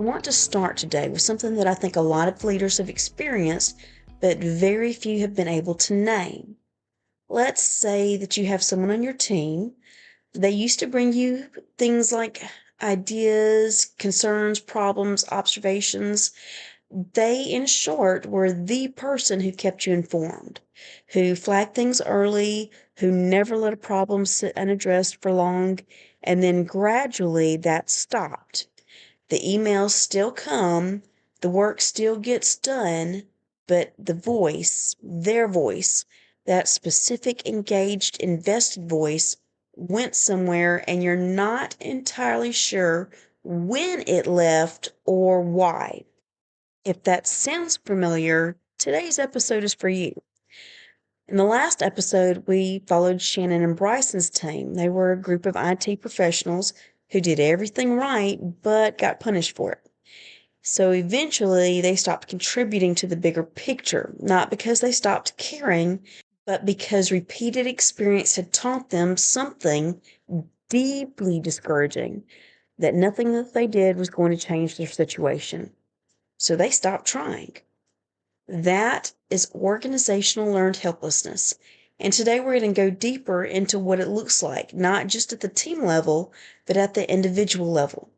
I want to start today with something that I think a lot of leaders have experienced, but very few have been able to name. Let's say that you have someone on your team. They used to bring you things like ideas, concerns, problems, observations. They, in short, were the person who kept you informed, who flagged things early, who never let a problem sit unaddressed for long, and then gradually that stopped. The emails still come, the work still gets done, but the voice, their voice, that specific, engaged, invested voice went somewhere, and you're not entirely sure when it left or why. If that sounds familiar, today's episode is for you. In the last episode, we followed Shannon and Bryson's team. They were a group of IT professionals who did everything right but got punished for it. So eventually, they stopped contributing to the bigger picture, not because they stopped caring, but because repeated experience had taught them something deeply discouraging, that nothing that they did was going to change their situation. So they stopped trying. That is organizational learned helplessness. And today we're going to go deeper into what it looks like, not just at the team level, but at the individual level.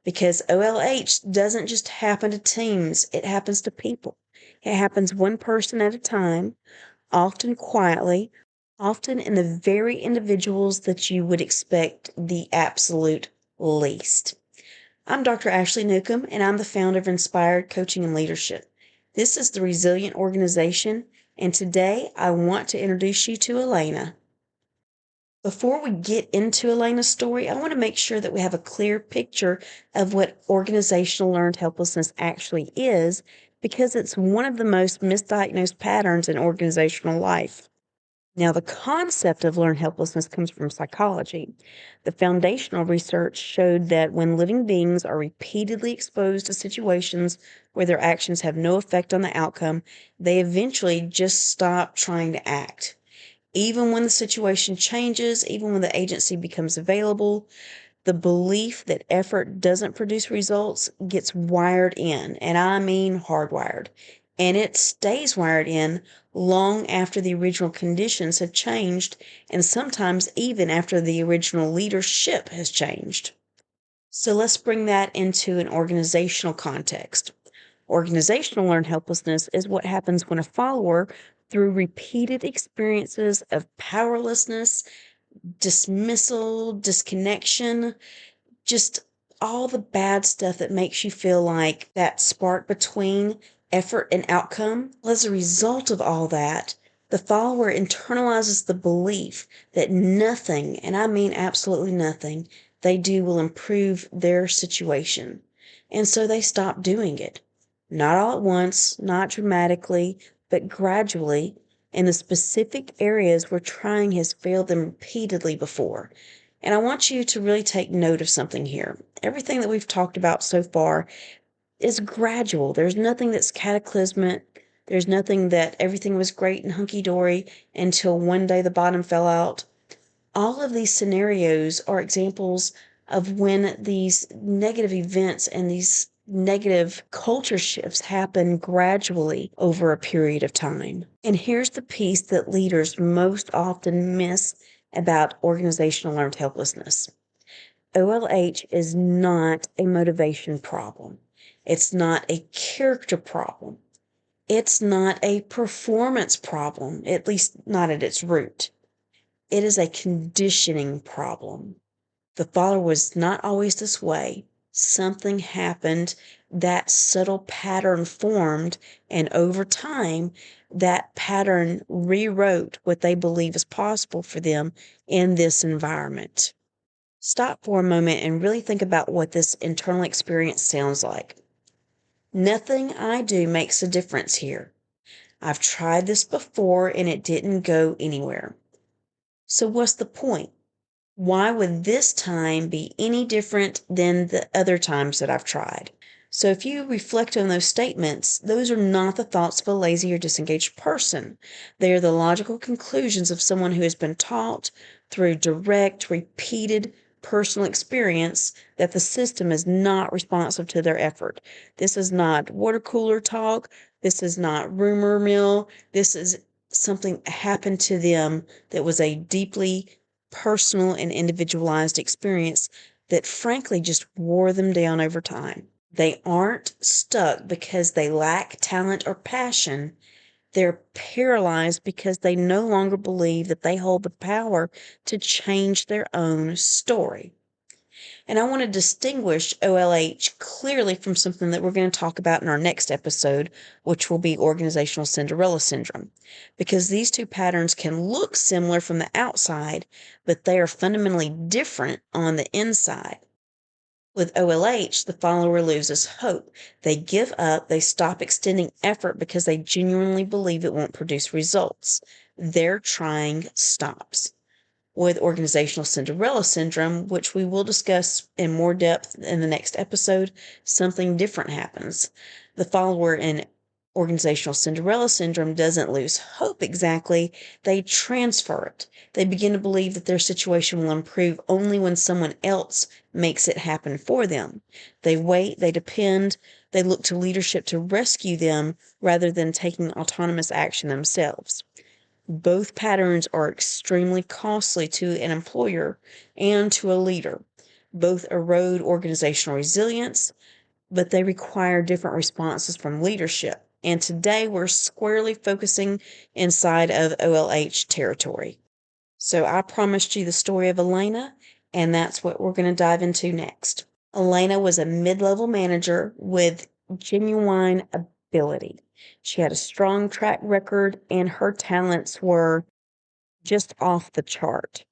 Because OLH doesn't just happen to teams, it happens to people. It happens one person at a time, often quietly, often in the very individuals that you would expect the absolute least. I'm Dr. Ashley Newcomb, and I'm the founder of Inspired Coaching and Leadership. This is the Resilient Organization, and today I want to introduce you to Elena. Before we get into Elena's story, I want to make sure that we have a clear picture of what organizational learned helplessness actually is, because it's one of the most misdiagnosed patterns in organizational life. Now, the concept of learned helplessness comes from psychology. The foundational research showed that when living beings are repeatedly exposed to situations where their actions have no effect on the outcome, they eventually just stop trying to act. Even when the situation changes, even when the agency becomes available, the belief that effort doesn't produce results gets wired in, and I mean hardwired. And it stays wired in long after the original conditions have changed, and sometimes even after the original leadership has changed. So let's bring that into an organizational context. Organizational learned helplessness is what happens when a follower, through repeated experiences of powerlessness, dismissal, disconnection, just all the bad stuff that makes you feel like that spark between effort and outcome. Well, as a result of all that, the follower internalizes the belief that nothing, and I mean absolutely nothing, they do will improve their situation. And so they stop doing it. Not all at once, not dramatically, but gradually in the specific areas where trying has failed them repeatedly before. And I want you to really take note of something here. Everything that we've talked about so far is gradual. There's nothing that's cataclysmic. There's nothing that everything was great and hunky-dory until one day the bottom fell out. All of these scenarios are examples of when these negative events and these negative culture shifts happen gradually over a period of time. And here's the piece that leaders most often miss about organizational learned helplessness. OLH is not a motivation problem. It's not a character problem. It's not a performance problem, at least not at its root. It is a conditioning problem. The follower was not always this way. Something happened, that subtle pattern formed, and over time, that pattern rewrote what they believe is possible for them in this environment. Stop for a moment and really think about what this internal experience sounds like. Nothing I do makes a difference here. I've tried this before and it didn't go anywhere. So what's the point? Why would this time be any different than the other times that I've tried? So if you reflect on those statements, those are not the thoughts of a lazy or disengaged person. They are the logical conclusions of someone who has been taught through direct, repeated, personal experience that the system is not responsive to their effort. This is not water cooler talk. This is not rumor mill. This is something happened to them that was a deeply personal and individualized experience that frankly just wore them down over time. They aren't stuck because they lack talent or passion. They're paralyzed because they no longer believe that they hold the power to change their own story. And I want to distinguish OLH clearly from something that we're going to talk about in our next episode, which will be organizational Cinderella syndrome. Because these two patterns can look similar from the outside, but they are fundamentally different on the inside. With OLH, the follower loses hope. They give up, they stop extending effort because they genuinely believe it won't produce results. Their trying stops. With organizational Cinderella syndrome, which we will discuss in more depth in the next episode, something different happens. The follower in organizational Cinderella syndrome doesn't lose hope exactly, they transfer it. They begin to believe that their situation will improve only when someone else makes it happen for them. They wait, they depend, they look to leadership to rescue them rather than taking autonomous action themselves. Both patterns are extremely costly to an employer and to a leader. Both erode organizational resilience, but they require different responses from leadership. And today we're squarely focusing inside of OLH territory. So I promised you the story of Elena, and that's what we're going to dive into next. Elena was a mid-level manager with genuine ability. She had a strong track record, and her talents were just off the chart.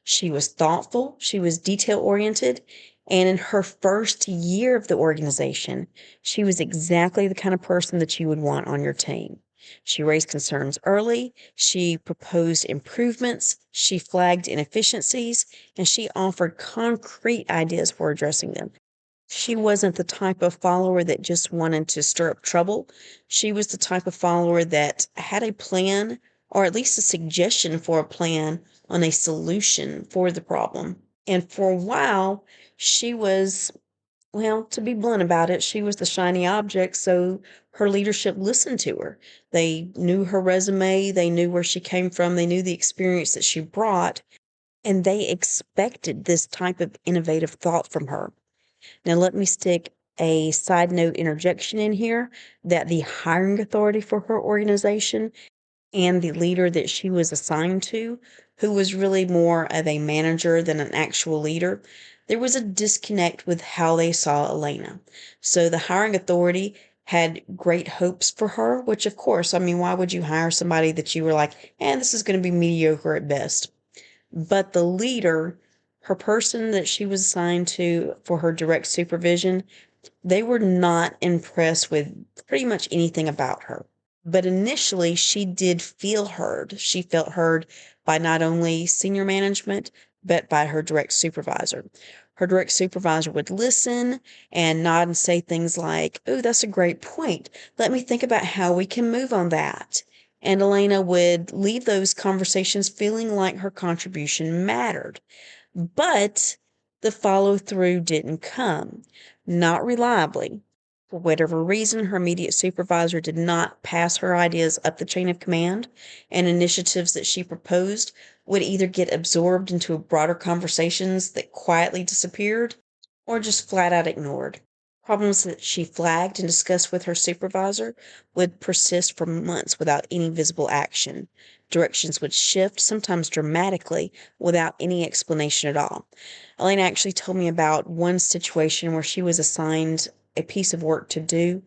She was thoughtful, she was detail-oriented, and in her first year of the organization, she was exactly the kind of person that you would want on your team. She raised concerns early, she proposed improvements, she flagged inefficiencies, and she offered concrete ideas for addressing them. She wasn't the type of follower that just wanted to stir up trouble. She was the type of follower that had a plan, or at least a suggestion for a plan on a solution for the problem. And for a while, she was, well, to be blunt about it, she was the shiny object, so her leadership listened to her. They knew her resume, they knew where she came from, they knew the experience that she brought, and they expected this type of innovative thought from her. Now, let me stick a side note interjection in here that the hiring authority for her organization and the leader that she was assigned to, who was really more of a manager than an actual leader, there was a disconnect with how they saw Elena. So the hiring authority had great hopes for her, which of course, I mean, why would you hire somebody that you were like, this is going to be mediocre at best? But the leader, her person that she was assigned to for her direct supervision, they were not impressed with pretty much anything about her. But initially, she did feel heard. She felt heard by not only senior management, but by her direct supervisor. Her direct supervisor would listen and nod and say things like, "Oh, that's a great point. Let me think about how we can move on that." And Elena would leave those conversations feeling like her contribution mattered. But the follow-through didn't come, not reliably. For whatever reason, her immediate supervisor did not pass her ideas up the chain of command, and initiatives that she proposed would either get absorbed into broader conversations that quietly disappeared, or just flat out ignored. Problems that she flagged and discussed with her supervisor would persist for months without any visible action. Directions would shift, sometimes dramatically, without any explanation at all. Elena actually told me about one situation where she was assigned a piece of work to do,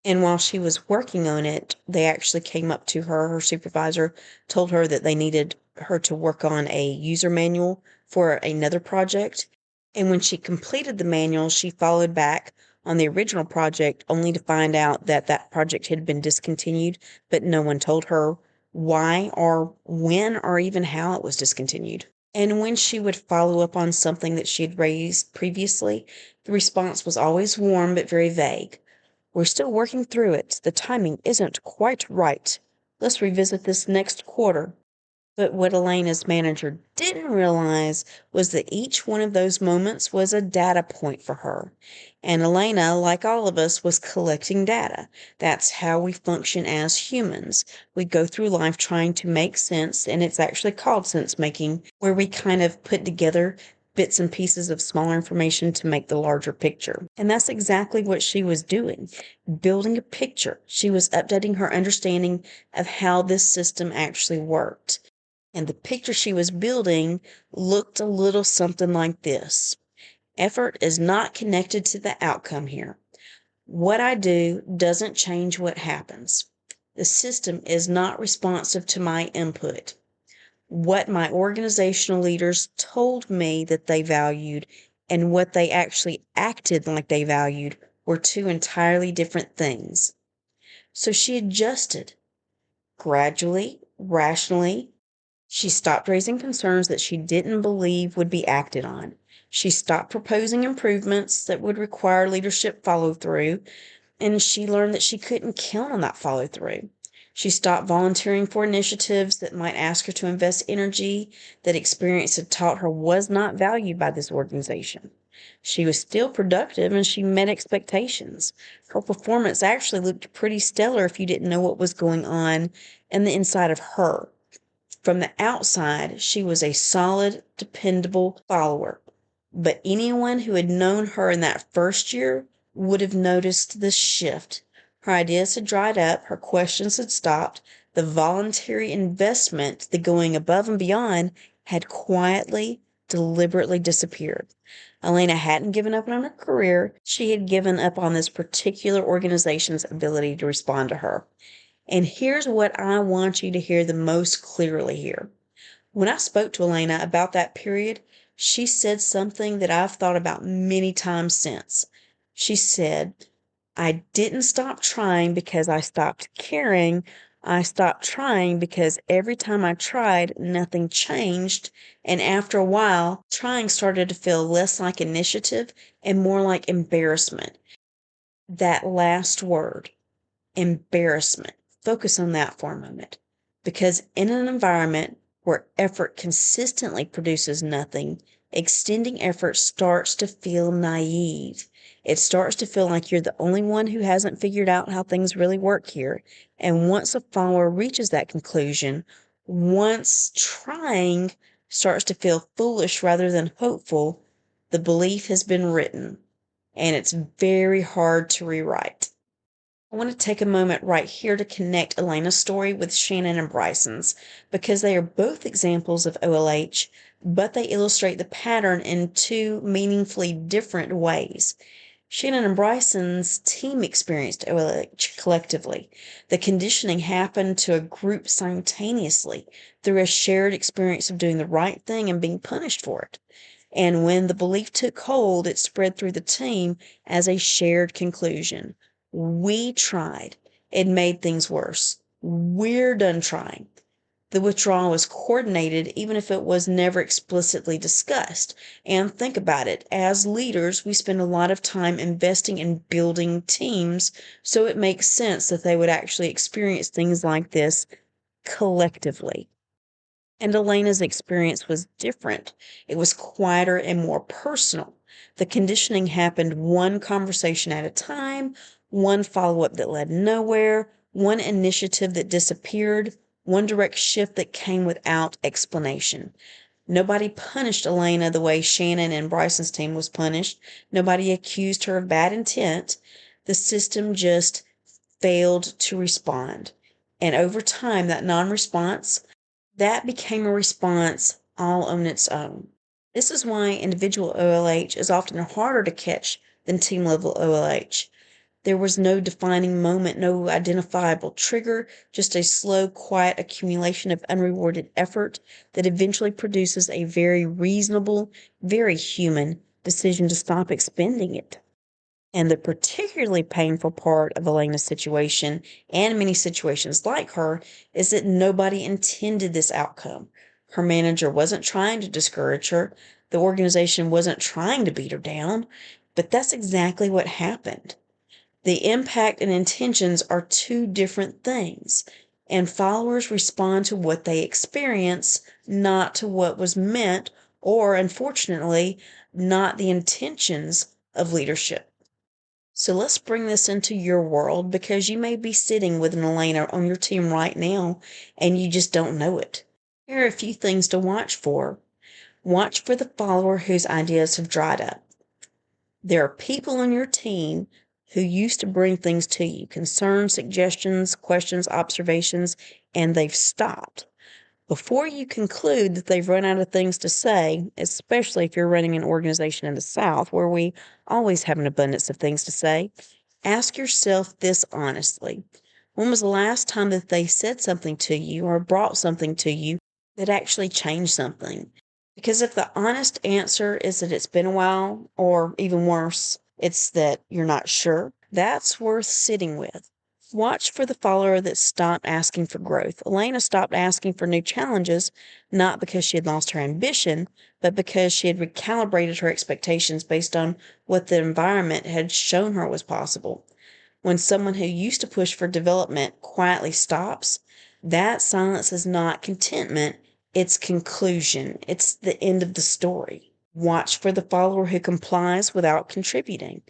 and while she was working on it, they actually came up to her, her supervisor, told her that they needed her to work on a user manual for another project. And when she completed the manual, she followed back on the original project only to find out that that project had been discontinued, but no one told her why or when or even how it was discontinued. And when she would follow up on something that she had raised previously, the response was always warm but very vague. "We're still working through it. The timing isn't quite right. Let's revisit this next quarter." But what Elena's manager didn't realize was that each one of those moments was a data point for her. And Elena, like all of us, was collecting data. That's how we function as humans. We go through life trying to make sense, and it's actually called sense making, where we kind of put together bits and pieces of smaller information to make the larger picture. And that's exactly what she was doing, building a picture. She was updating her understanding of how this system actually worked. And the picture she was building looked a little something like this. Effort is not connected to the outcome here. What I do doesn't change what happens. The system is not responsive to my input. What my organizational leaders told me that they valued and what they actually acted like they valued were two entirely different things. So she adjusted gradually, rationally. She stopped raising concerns that she didn't believe would be acted on. She stopped proposing improvements that would require leadership follow through, and she learned that she couldn't count on that follow through. She stopped volunteering for initiatives that might ask her to invest energy that experience had taught her was not valued by this organization. She was still productive and she met expectations. Her performance actually looked pretty stellar if you didn't know what was going on in the inside of her. From the outside, she was a solid, dependable follower. But anyone who had known her in that first year would have noticed the shift. Her ideas had dried up, her questions had stopped, the voluntary investment, the going above and beyond, had quietly, deliberately disappeared. Elena hadn't given up on her career, she had given up on this particular organization's ability to respond to her. And here's what I want you to hear the most clearly here. When I spoke to Elena about that period, she said something that I've thought about many times since. She said, I didn't stop trying because I stopped caring. I stopped trying because every time I tried, nothing changed. And after a while, trying started to feel less like initiative and more like embarrassment. That last word, embarrassment. Focus on that for a moment. Because in an environment where effort consistently produces nothing, extending effort starts to feel naive. It starts to feel like you're the only one who hasn't figured out how things really work here. And once a follower reaches that conclusion, once trying starts to feel foolish rather than hopeful, the belief has been written, and it's very hard to rewrite. I want to take a moment right here to connect Elena's story with Shannon and Bryson's because they are both examples of OLH, but they illustrate the pattern in two meaningfully different ways. Shannon and Bryson's team experienced OLH collectively. The conditioning happened to a group simultaneously through a shared experience of doing the right thing and being punished for it. And when the belief took hold, it spread through the team as a shared conclusion. We tried. It made things worse. We're done trying. The withdrawal was coordinated, even if it was never explicitly discussed. And think about it. As leaders, we spend a lot of time investing in building teams, so it makes sense that they would actually experience things like this collectively. And Elena's experience was different. It was quieter and more personal. The conditioning happened one conversation at a time, one follow-up that led nowhere, one initiative that disappeared, one direct shift that came without explanation. Nobody punished Elena the way Shannon and Bryson's team was punished. Nobody accused her of bad intent. The system just failed to respond. And over time, that non-response, that became a response all on its own. This is why individual OLH is often harder to catch than team level OLH. There was no defining moment, no identifiable trigger, just a slow, quiet accumulation of unrewarded effort that eventually produces a very reasonable, very human decision to stop expending it. And the particularly painful part of Elena's situation, and many situations like her, is that nobody intended this outcome. Her manager wasn't trying to discourage her. The organization wasn't trying to beat her down. But that's exactly what happened. The impact and intentions are two different things. And followers respond to what they experience, not to what was meant, or unfortunately, not the intentions of leadership. So let's bring this into your world, because you may be sitting with an Elena on your team right now and you just don't know it. Here are a few things to watch for. Watch for the follower whose ideas have dried up. There are people on your team who used to bring things to you, concerns, suggestions, questions, observations, and they've stopped. Before you conclude that they've run out of things to say, especially if you're running an organization in the South where we always have an abundance of things to say, ask yourself this honestly. When was the last time that they said something to you or brought something to you that actually changed something? Because if the honest answer is that it's been a while, or even worse, it's that you're not sure, that's worth sitting with. Watch for the follower that stopped asking for growth. Elena stopped asking for new challenges, not because she had lost her ambition, but because she had recalibrated her expectations based on what the environment had shown her was possible. When someone who used to push for development quietly stops, that silence is not contentment, it's conclusion. It's the end of the story. Watch for the follower who complies without contributing.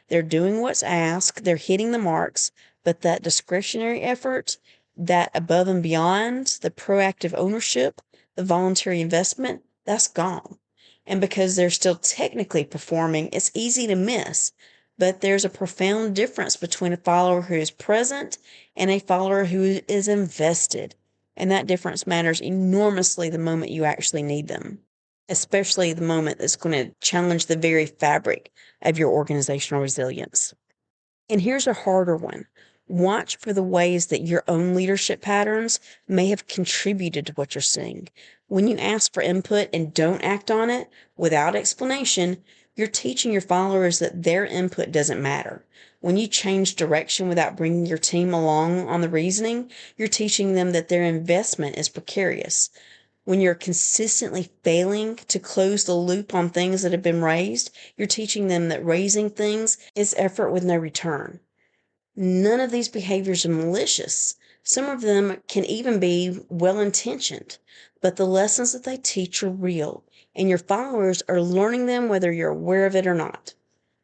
They're doing what's asked, they're hitting the marks, but that discretionary effort, that above and beyond, the proactive ownership, the voluntary investment, that's gone. And because they're still technically performing, it's easy to miss. But there's a profound difference between a follower who is present and a follower who is invested. And that difference matters enormously the moment you actually need them, especially the moment that's going to challenge the very fabric of your organizational resilience. And here's a harder one. Watch for the ways that your own leadership patterns may have contributed to what you're seeing. When you ask for input and don't act on it without explanation, you're teaching your followers that their input doesn't matter. When you change direction without bringing your team along on the reasoning, you're teaching them that their investment is precarious. When you're consistently failing to close the loop on things that have been raised, you're teaching them that raising things is effort with no return. None of these behaviors are malicious. Some of them can even be well-intentioned, but the lessons that they teach are real, and your followers are learning them whether you're aware of it or not.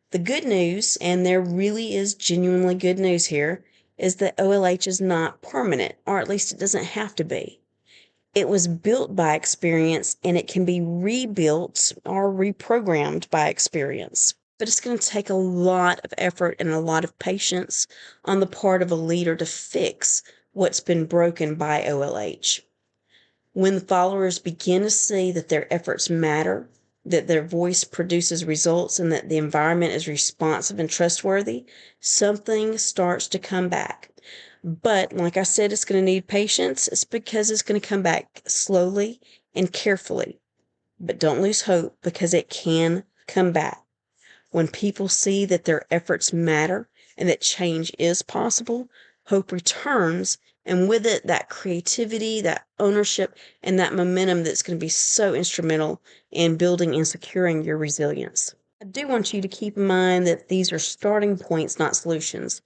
The good news, and there really is genuinely good news here, is that OLH is not permanent, or at least it doesn't have to be. It was built by experience, and it can be rebuilt or reprogrammed by experience. But it's going to take a lot of effort and a lot of patience on the part of a leader to fix what's been broken by OLH. When the followers begin to see that their efforts matter, that their voice produces results, and that the environment is responsive and trustworthy, something starts to come back. But like I said, it's going to need patience. It's because it's going to come back slowly and carefully. But don't lose hope, because it can come back. When people see that their efforts matter and that change is possible, hope returns, and with it, that creativity, that ownership, and that momentum that's going to be so instrumental in building and securing your resilience. I do want you to keep in mind that these are starting points, not solutions.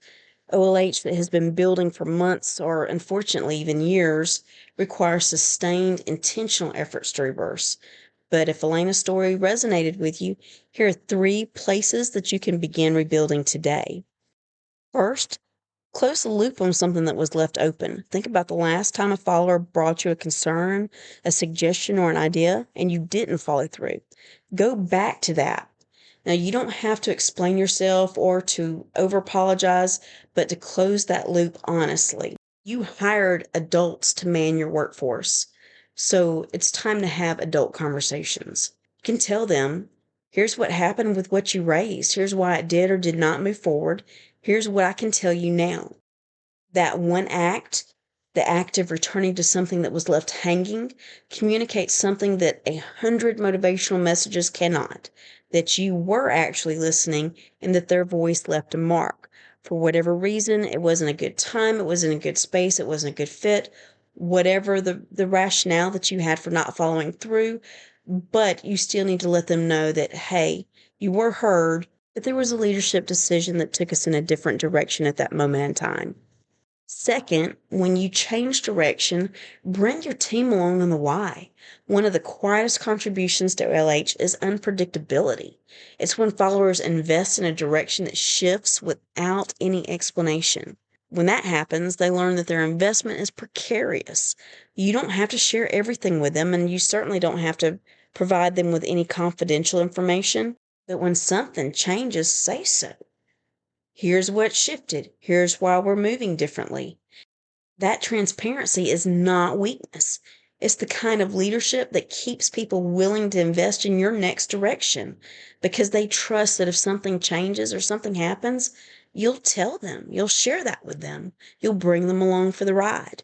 OLH that has been building for months, or unfortunately even years, requires sustained, intentional efforts to reverse. But if Elena's story resonated with you, here are 3 places that you can begin rebuilding today. First, close the loop on something that was left open. Think about the last time a follower brought you a concern, a suggestion, or an idea, and you didn't follow through. Go back to that. Now, you don't have to explain yourself or to over-apologize, but to close that loop honestly. You hired adults to man your workforce, so it's time to have adult conversations. You can tell them, here's what happened with what you raised. Here's why it did or did not move forward. Here's what I can tell you now. That one act, the act of returning to something that was left hanging, communicates something that 100 motivational messages cannot, that you were actually listening and that their voice left a mark. For whatever reason, it wasn't a good time, it wasn't a good space, it wasn't a good fit, whatever the rationale that you had for not following through, but you still need to let them know that, hey, you were heard, but there was a leadership decision that took us in a different direction at that moment in time. Second, when you change direction, bring your team along on the why. One of the quietest contributions to LH is unpredictability. It's when followers invest in a direction that shifts without any explanation. When that happens, they learn that their investment is precarious. You don't have to share everything with them, and you certainly don't have to provide them with any confidential information. But when something changes, say so. Here's what shifted. Here's why we're moving differently. That transparency is not weakness. It's the kind of leadership that keeps people willing to invest in your next direction because they trust that if something changes or something happens, you'll tell them, you'll share that with them, you'll bring them along for the ride.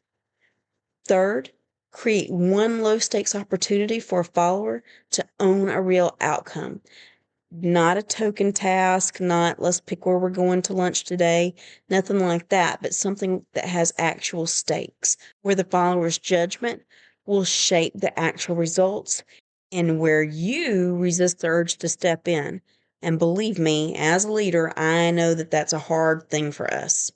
Third, create one low stakes opportunity for a follower to own a real outcome. Not a token task, not let's pick where we're going to lunch today, nothing like that, but something that has actual stakes, where the follower's judgment will shape the actual results and where you resist the urge to step in. And believe me, as a leader, I know that that's a hard thing for us.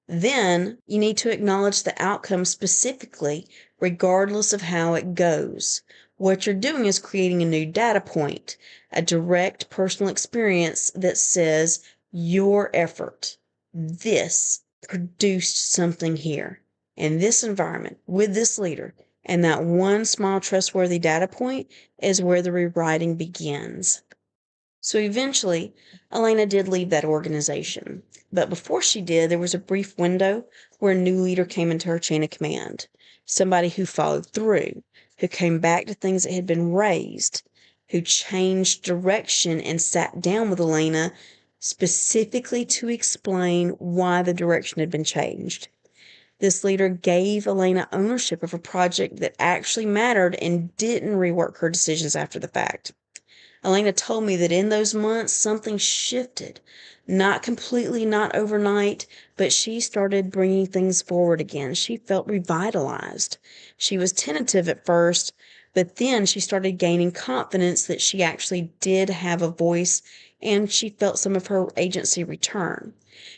Then you need to acknowledge the outcome specifically, regardless of how it goes. What you're doing is creating a new data point, a direct personal experience that says your effort, this produced something here in this environment with this leader. And that one small trustworthy data point is where the rewriting begins. So eventually, Elena did leave that organization. But before she did, there was a brief window where a new leader came into her chain of command. Somebody who followed through, who came back to things that had been raised, who changed direction and sat down with Elena specifically to explain why the direction had been changed. This leader gave Elena ownership of a project that actually mattered and didn't rework her decisions after the fact. Elena told me that in those months, something shifted. Not completely, not overnight, but she started bringing things forward again. She felt revitalized. She was tentative at first, but then she started gaining confidence that she actually did have a voice, and she felt some of her agency return.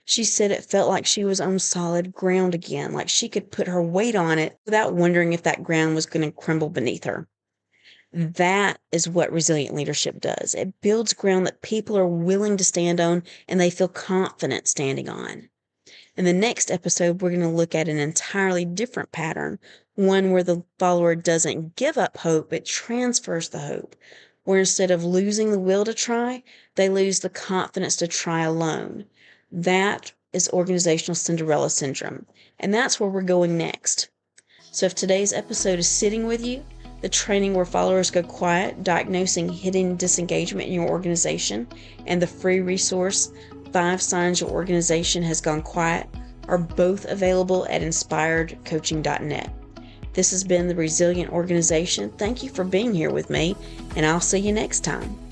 She said it felt like she was on solid ground again, like she could put her weight on it without wondering if that ground was going to crumble beneath her. That is what resilient leadership does. It builds ground that people are willing to stand on and they feel confident standing on. In the next episode, we're going to look at an entirely different pattern, one where the follower doesn't give up hope, but transfers the hope, where instead of losing the will to try, they lose the confidence to try alone. That is organizational Cinderella syndrome, and that's where we're going next. So if today's episode is sitting with you, the training where followers go quiet, diagnosing hidden disengagement in your organization, and the free resource, 5 Signs Your Organization Has Gone Quiet, are both available at inspiredcoaching.net. This has been the Resilient Organization. Thank you for being here with me, and I'll see you next time.